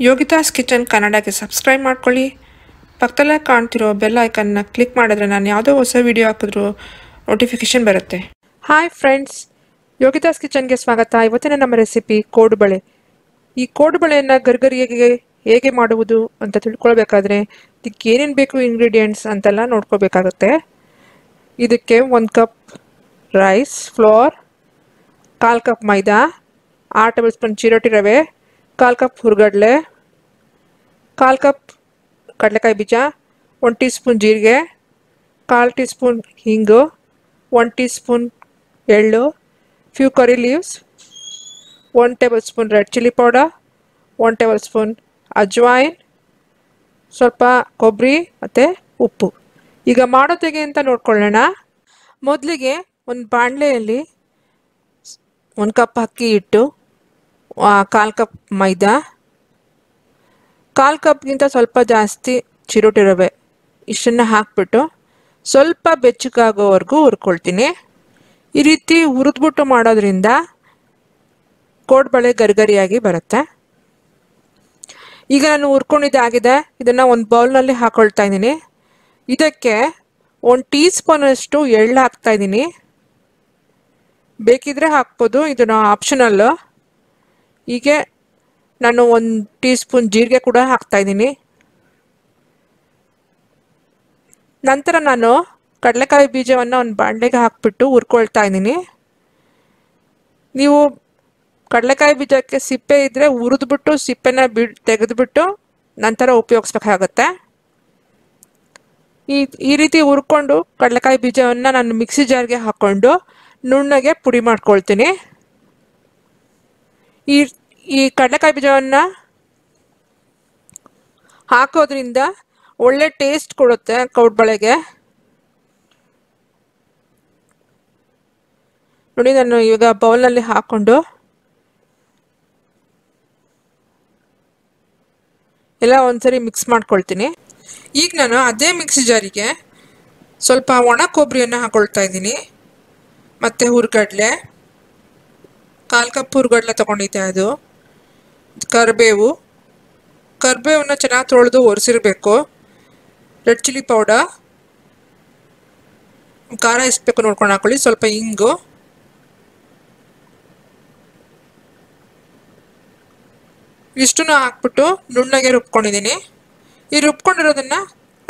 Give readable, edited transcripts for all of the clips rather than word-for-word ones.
ಯೋಗಿತಾಸ್ kitchen ಕನ್ನಡಕ್ಕೆ subscribe ಮಾಡ್ಕೊಳ್ಳಿ. ಪಕ್ಕದಲ್ಲೇ ಕಾಣ್ತಿರೋ ಬೆಲ್ ಐಕನ್ನ ಕ್ಲಿಕ್ ಮಾಡಿದ್ರೆ ನಾನು ಯಾವುದೋ ಹೊಸ ವಿಡಿಯೋ ಹಾಕಿದ್ರೂ ನೋಟಿಫಿಕೇಶನ್ ಬರುತ್ತೆ. ಹಾಯ್ ಫ್ರೆಂಡ್ಸ್, ಯೋಗಿತಾಸ್ ಕಿಚನ್ಗೆ ಸ್ವಾಗತ. ಇವತ್ತಿನ ನಮ್ಮ ರೆಸಿಪಿ ಕೋಡುಬಳೆ. ಈ ಕೋಡುಬಳೆಯನ್ನು ಗರ್ಗರಿಯಾಗಿ ಹೇಗೆ ಮಾಡುವುದು ಅಂತ ತಿಳ್ಕೊಳ್ಬೇಕಾದ್ರೆ ಇದಕ್ಕೆ ಏನೇನು ಬೇಕು ಇಂಗ್ರೀಡಿಯೆಂಟ್ಸ್ ಅಂತೆಲ್ಲ ನೋಡ್ಕೋಬೇಕಾಗುತ್ತೆ. ಇದಕ್ಕೆ 1 ಕಪ್ ರೈಸ್ ಫ್ಲೋರ್, 1/4 ಕಪ್ ಮೈದಾ, 6 ಟೇಬಲ್ ಸ್ಪೂನ್ ಚಿರೋಟಿ ರವೆ, 1/4 ಕಪ್ ಹುರ್ಗಡ್ಲೆ, 1/4 ಕಪ್ ಕಡಲೆಕಾಯಿ ಬೀಜ, 1 ಟೀ ಸ್ಪೂನ್ ಜೀರಿಗೆ, 1/4 ಟೀ ಸ್ಪೂನ್ ಹಿಂಗು, 1 ಟೀ ಸ್ಪೂನ್ ಎಳ್ಳು, ಫ್ಯೂ ಕರಿ leaves, 1 table spoon red chilli powder, 1 table spoon ajwain, ಸ್ವಲ್ಪ ಕೊಬ್ಬರಿ ಮತ್ತು ಉಪ್ಪು. ಈಗ ಮಾಡೋದು ಹೇಗೆ ಅಂತ ನೋಡ್ಕೊಳ್ಳೋಣ. ಮೊದಲಿಗೆ ಒಂದು ಬಾಣಲೆಯಲ್ಲಿ 1 ಕಪ್ ಅಕ್ಕಿ ಹಿಟ್ಟು, 1/4 ಕಪ್ ಮೈದಾ, 1/4 ಕಪ್ಗಿಂತ ಸ್ವಲ್ಪ ಜಾಸ್ತಿ ಚಿರೋಟಿ ರವೆ ಇಷ್ಟನ್ನು ಹಾಕ್ಬಿಟ್ಟು ಸ್ವಲ್ಪ ಬೆಚ್ಚಗಾಗೋವರೆಗೂ ಹುರ್ಕೊಳ್ತೀನಿ. ಈ ರೀತಿ ಹುರಿದ್ಬಿಟ್ಟು ಮಾಡೋದ್ರಿಂದ ಕೋಡುಬಳೆ ಗರಿಗರಿಯಾಗಿ ಬರುತ್ತೆ. ಈಗ ನಾನು ಹುರ್ಕೊಂಡಿದ್ದಾಗಿದೆ. ಇದನ್ನು ಒಂದು ಬೌಲ್ನಲ್ಲಿ ಹಾಕ್ಕೊಳ್ತಾ ಇದ್ದೀನಿ. ಇದಕ್ಕೆ 1 ಟೀ ಸ್ಪೂನಷ್ಟು ಎಳ್ಳು ಹಾಕ್ತಾಯಿದ್ದೀನಿ. ಬೇಕಿದ್ರೆ ಹಾಕ್ಬೋದು, ಇದನ್ನು ಆಪ್ಷನಲ್ಲು. ಹೀಗೆ ನಾನು 1 ಟೀ ಸ್ಪೂನ್ ಜೀರಿಗೆ ಕೂಡ ಹಾಕ್ತಾಯಿದ್ದೀನಿ. ನಂತರ ನಾನು ಕಡಲೆಕಾಯಿ ಬೀಜವನ್ನು ಒಂದು ಬಾಣಲೆಗೆ ಹಾಕ್ಬಿಟ್ಟು ಹುರ್ಕೊಳ್ತಾ ಇದ್ದೀನಿ. ನೀವು ಕಡಲೆಕಾಯಿ ಬೀಜಕ್ಕೆ ಸಿಪ್ಪೆ ಇದ್ದರೆ ಹುರಿದ್ಬಿಟ್ಟು ಸಿಪ್ಪೆನ ತೆಗೆದುಬಿಟ್ಟು ನಂತರ ಉಪಯೋಗಿಸ್ಬೇಕಾಗತ್ತೆ. ಈ ರೀತಿ ಹುರ್ಕೊಂಡು ಕಡಲೆಕಾಯಿ ಬೀಜವನ್ನು ನಾನು ಮಿಕ್ಸಿ ಜಾರ್ಗೆ ಹಾಕ್ಕೊಂಡು ನುಣ್ಣಗೆ ಪುಡಿ ಮಾಡ್ಕೊಳ್ತೀನಿ. ಈ ಕಡಲೆಕಾಯಿ ಬೀಜವನ್ನು ಹಾಕೋದ್ರಿಂದ ಒಳ್ಳೆ ಟೇಸ್ಟ್ ಕೊಡುತ್ತೆ ಕೋಡುಬಳೆಗೆ. ನೋಡಿ, ನಾನು ಈಗ ಬೌಲ್ನಲ್ಲಿ ಹಾಕ್ಕೊಂಡು ಎಲ್ಲ ಒಂದ್ಸರಿ ಮಿಕ್ಸ್ ಮಾಡ್ಕೊಳ್ತೀನಿ. ಈಗ ನಾನು ಅದೇ ಮಿಕ್ಸಿ ಜಾರಿಗೆ ಸ್ವಲ್ಪ ಒಣ ಕೊಬ್ಬರಿಯನ್ನು ಹಾಕೊಳ್ತಾ ಇದ್ದೀನಿ. ಮತ್ತು ಹುರ್ಗಡ್ಲೆ, 1/4 ಕಪ್ ಹುರ್ಗಡ್ಲೆ ತೊಗೊಂಡಿದ್ದೆ. ಅದು ಕರಿಬೇವನ್ನ ಚೆನ್ನಾಗಿ ತೊಳೆದು ಒರೆಸಿರಬೇಕು. ರೆಡ್ ಚಿಲ್ಲಿ ಪೌಡರ್, ಖಾರ ಎಷ್ಟು ಬೇಕು ನೋಡ್ಕೊಂಡು ಹಾಕೊಳ್ಳಿ. ಸ್ವಲ್ಪ ಇಂಗು, ಇಷ್ಟನ್ನು ಹಾಕ್ಬಿಟ್ಟು ನುಣ್ಣಗೆ ರುಬ್ಕೊಂಡಿದ್ದೀನಿ. ಈ ರುಬ್ಕೊಂಡಿರೋದನ್ನು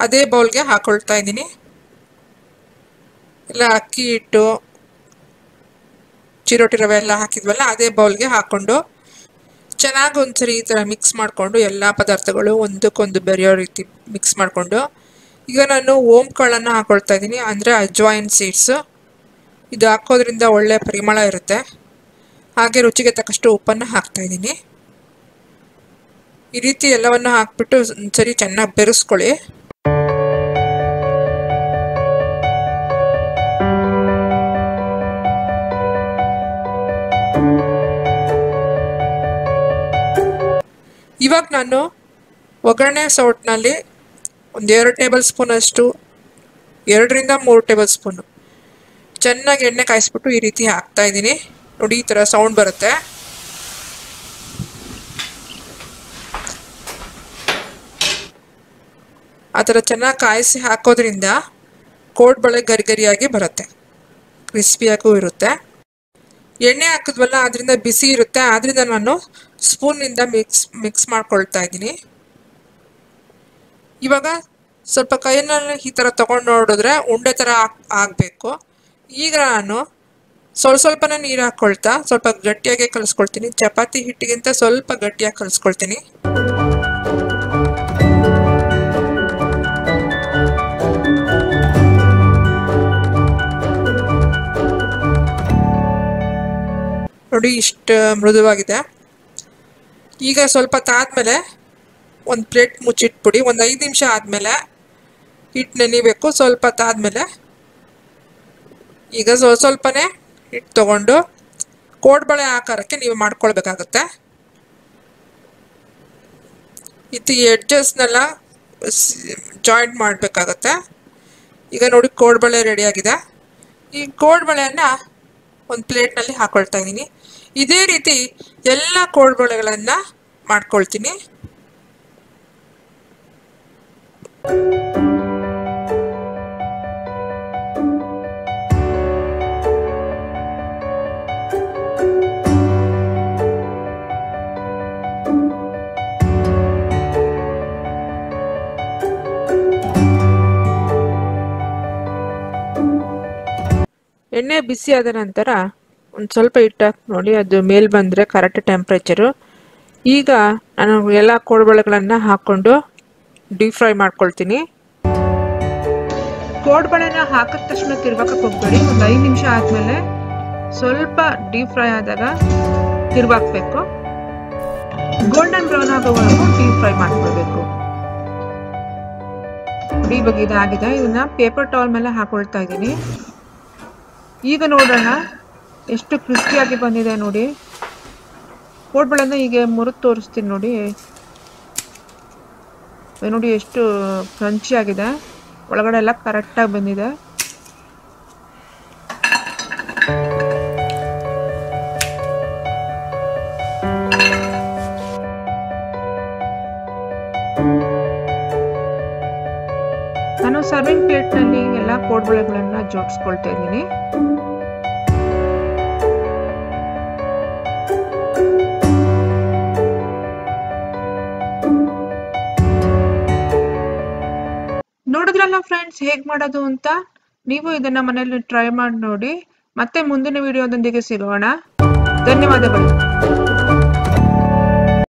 ಅದೇ ಬೌಲ್ಗೆ ಹಾಕೊಳ್ತಾ ಇದ್ದೀನಿ. ಎಲ್ಲ ಅಕ್ಕಿ ಹಿಟ್ಟು, ಚಿರೋಟಿ ರವೆ ಎಲ್ಲ ಹಾಕಿದ್ವಲ್ಲ ಅದೇ ಬೌಲ್ಗೆ ಹಾಕ್ಕೊಂಡು ಚೆನ್ನಾಗಿ ಒಂದ್ಸರಿ ಈ ಥರ ಮಿಕ್ಸ್ ಮಾಡಿಕೊಂಡು ಎಲ್ಲ ಪದಾರ್ಥಗಳು ಒಂದಕ್ಕೊಂದು ಬೆರೆಯೋ ರೀತಿ ಮಿಕ್ಸ್ ಮಾಡಿಕೊಂಡು ಈಗ ನಾನು ಓಮ್ ಕಾಳನ್ನು ಹಾಕ್ಕೊಳ್ತಾ ಇದ್ದೀನಿ, ಅಂದರೆ ಅಜ್ವಾಯಿನ್ ಸೀಡ್ಸು. ಇದು ಹಾಕೋದ್ರಿಂದ ಒಳ್ಳೆ ಪರಿಮಳ ಇರುತ್ತೆ. ಹಾಗೆ ರುಚಿಗೆ ತಕ್ಕಷ್ಟು ಉಪ್ಪನ್ನು ಹಾಕ್ತಾಯಿದ್ದೀನಿ. ಈ ರೀತಿ ಎಲ್ಲವನ್ನು ಹಾಕ್ಬಿಟ್ಟು ಒಂದ್ಸರಿ ಚೆನ್ನಾಗಿ ಬೆರೆಸ್ಕೊಳ್ಳಿ. ಇವಾಗ ನಾನು ಒಗ್ಗರಣೆ ಸೌಟ್ನಲ್ಲಿ 2 ಟೇಬಲ್ ಸ್ಪೂನಷ್ಟು, 2ರಿಂದ 3 ಟೇಬಲ್ ಸ್ಪೂನು ಚೆನ್ನಾಗಿ ಎಣ್ಣೆ ಕಾಯಿಸ್ಬಿಟ್ಟು ಈ ರೀತಿ ಹಾಕ್ತಾಯಿದ್ದೀನಿ. ನೋಡಿ, ಈ ಥರ ಸೌಂಡ್ ಬರುತ್ತೆ. ಆ ಥರ ಚೆನ್ನಾಗಿ ಕಾಯಿಸಿ ಹಾಕೋದ್ರಿಂದ ಕೋಡುಬಳೆ ಗರಿಗರಿಯಾಗಿ ಬರುತ್ತೆ, ಕ್ರಿಸ್ಪಿಯಾಗೂ ಇರುತ್ತೆ. ಎಣ್ಣೆ ಹಾಕಿದ್ವಲ್ಲ ಅದರಿಂದ ಬಿಸಿ ಇರುತ್ತೆ, ಆದ್ದರಿಂದ ನಾನು ಸ್ಪೂನಿಂದ ಮಿಕ್ಸ್ ಮಾಡ್ಕೊಳ್ತಾ ಇದ್ದೀನಿ. ಇವಾಗ ಸ್ವಲ್ಪ ಕೈಯಲ್ಲಿ ಈ ಥರ ತೊಗೊಂಡು ನೋಡಿದ್ರೆ ಉಂಡೆ ಥರ ಆಗಬೇಕು. ಈಗ ನಾನು ಸ್ವಲ್ಪನೇ ನೀರು ಹಾಕ್ಕೊಳ್ತಾ ಸ್ವಲ್ಪ ಗಟ್ಟಿಯಾಗಿ ಕಲಿಸ್ಕೊಳ್ತೀನಿ. ಚಪಾತಿ ಹಿಟ್ಟಿಗಿಂತ ಸ್ವಲ್ಪ ಗಟ್ಟಿಯಾಗಿ ಕಲಿಸ್ಕೊಳ್ತೀನಿ. ನೋಡಿ, ಇಷ್ಟು ಮೃದುವಾಗಿದೆ. ಈಗ ಸ್ವಲ್ಪ ತಾದ್ಮೇಲೆ ಒಂದು ಪ್ಲೇಟ್ ಮುಚ್ಚಿಟ್ಬಿಡಿ. ಒಂದು 5 ನಿಮಿಷ ಆದಮೇಲೆ ಹಿಟ್ಟು ನೆನಿಬೇಕು. ಸ್ವಲ್ಪ ತಾದ್ಮೇಲೆ ಈಗ ಸ್ವಲ್ಪನೇ ಹಿಟ್ಟು ತೊಗೊಂಡು ಕೋಡುಬಳೆ ಆಕಾರಕ್ಕೆ ನೀವು ಮಾಡ್ಕೊಳ್ಬೇಕಾಗತ್ತೆ. ಇದು ಎಡ್ಜಸ್ನೆಲ್ಲ ಜಾಯಿಂಟ್ ಮಾಡಬೇಕಾಗತ್ತೆ. ಈಗ ನೋಡಿ, ಕೋಡುಬಳೆ ರೆಡಿಯಾಗಿದೆ. ಈ ಕೋಡುಬಳೆಯನ್ನು ಒಂದು ಪ್ಲೇಟ್ನಲ್ಲಿ ಹಾಕ್ಕೊಳ್ತಾ ಇದ್ದೀನಿ. ಇದೇ ರೀತಿ ಎಲ್ಲ ಕೋಡುಬಳೆಗಳನ್ನು ಮಾಡ್ಕೊಳ್ತೀನಿ. ಎಣ್ಣೆ ಬಿಸಿ ಆದ ನಂತರ ಒಂದು ಸ್ವಲ್ಪ ಹಿಟ್ಟಾಕಿ ನೋಡಿ, ಅದು ಮೇಲೆ ಬಂದರೆ ಕರೆಕ್ಟ್ ಟೆಂಪ್ರೇಚರು. ಈಗ ನಾನು ಎಲ್ಲ ಕೋಡುಬಳೆಗಳನ್ನು ಹಾಕ್ಕೊಂಡು ಡೀಪ್ ಫ್ರೈ ಮಾಡ್ಕೊಳ್ತೀನಿ. ಕೋಡುಬಳೆನ ಹಾಕಿದ ತಕ್ಷಣ ತಿರ್ವಾಕಕ್ಕೆ ಹೋಗ್ಬೇಡಿ. ಒಂದು 5 ನಿಮಿಷ ಆದಮೇಲೆ ಸ್ವಲ್ಪ ಡೀಪ್ ಫ್ರೈ ಆದಾಗ ತಿರ್ವಾಕ್ಬೇಕು. ಗೋಲ್ಡನ್ ಬ್ರೌನ್ ಆಗೋವರೆಗೂ ಡೀಪ್ ಫ್ರೈ ಮಾಡ್ಕೊಳ್ಬೇಕು. ನೋಡಿ, ಇವಾಗ ಇದಾಗಿದೆ. ಇದನ್ನ ಪೇಪರ್ ಟವಲ್ ಮೇಲೆ ಹಾಕೊಳ್ತಾ ಇದ್ದೀನಿ. ಈಗ ನೋಡೋಣ ಎಷ್ಟು ಕ್ರಿಸ್ಪಿಯಾಗಿ ಬಂದಿದೆ ನೋಡಿ. ಕೋಡುಬಳೆನ ಹೀಗೆ ಮುರಿದು ತೋರಿಸ್ತೀನಿ ನೋಡಿ. ನೋಡಿ ಎಷ್ಟು ಕ್ರಂಚಿ ಆಗಿದೆ, ಒಳಗಡೆ ಎಲ್ಲ ಕರೆಕ್ಟಾಗಿ ಬಂದಿದೆ. ನಾನು ಸರ್ವಿಂಗ್ ಪ್ಲೇಟ್ನಲ್ಲಿ ಎಲ್ಲ ಕೋಡುಬಳೆಗಳನ್ನು ಜೋಡಿಸ್ಕೊಳ್ತಾ ಇದ್ದೀನಿ. ನೋಡಿದ್ರಲ್ಲ ಫ್ರೆಂಡ್ಸ್, ಹೇಗೆ ಮಾಡೋದು ಅಂತ. ನೀವು ಇದನ್ನ ಮನೆಯಲ್ಲಿ ಟ್ರೈ ಮಾಡಿ ನೋಡಿ. ಮತ್ತೆ ಮುಂದಿನ ವಿಡಿಯೋದೊಂದಿಗೆ ಸಿಗೋಣ. ಧನ್ಯವಾದಗಳು.